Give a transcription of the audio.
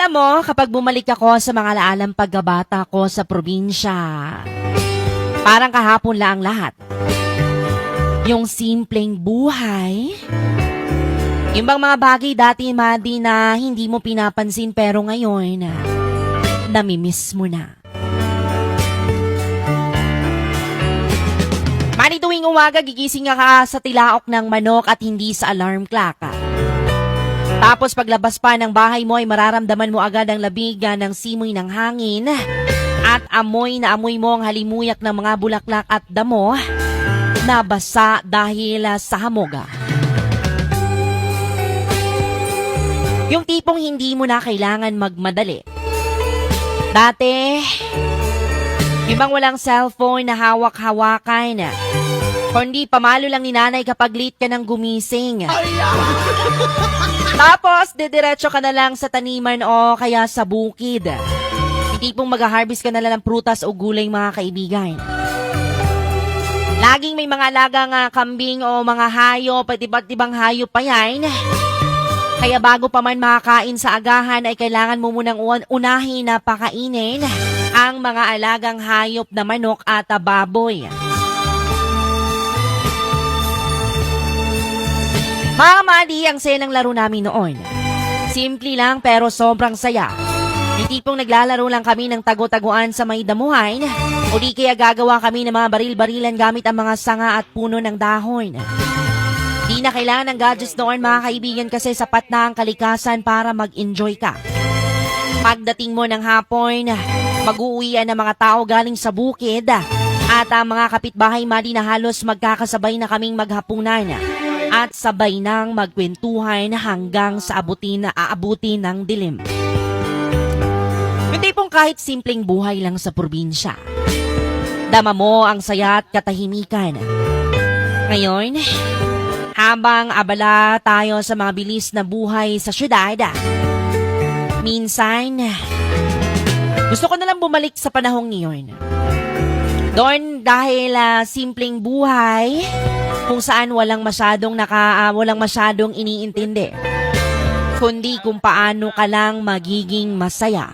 Alam mo, kapag bumalik ako sa mga laalang pagkabata ko sa probinsya, parang kahapon lang ang lahat. Yung simpleng buhay, yung bang mga bagay dati, Madi, na hindi mo pinapansin pero ngayon, namimiss mo na. Madi, tuwing umaga, gigising ka sa tilaok ng manok at hindi sa alarm clock. Tapos paglabas pa ng bahay mo ay mararamdaman mo agad ang labig ng simoy ng hangin at amoy na amoy mo ang halimuyak ng mga bulaklak at damo na basa dahil sa hamog. Yung tipong hindi mo na kailangan magmadali. Dati, ibang walang cellphone na hawak-hawakan, kundi pamalo lang ni nanay kapag late ka ng gumising. Tapos, didiretso ka na lang sa taniman o kaya sa bukid. Hindi pong mag-harvest ka na lang ng prutas o gulay, mga kaibigan. Laging may mga alagang kambing o mga hayop, at iba't ibang hayop pa yan. Kaya bago pa man makakain sa agahan ay kailangan mo munang unahin na pakainin ang mga alagang hayop na manok at baboy. Mga Madi, ang saya ng laro namin noon. Simple lang pero sobrang saya. Yung tipong naglalaro lang kami ng tago-taguan sa may damuhan o di kaya gagawa kami ng mga baril-barilan gamit ang mga sanga at puno ng dahon. Di na kailangan ng gadgets noon, mga kaibigan, kasi sapat na ang kalikasan para mag-enjoy ka. Pagdating mo ng hapon, mag-uuwian ng mga tao galing sa bukid at ang mga kapitbahay, Madi, na halos magkakasabay na kaming maghapunan at sabay nang magkwentuhan hanggang sa aabutin ng dilim. Yung tipong kahit simpleng buhay lang sa probinsya, dama mo ang saya at katahimikan. Ngayon, habang abala tayo sa mga bilis na buhay sa syudad, minsan, gusto ko na lang bumalik sa panahong iyon. Doon dahil simpleng buhay kung saan walang masyadong iniintindi, kundi kung paano ka lang magiging masaya.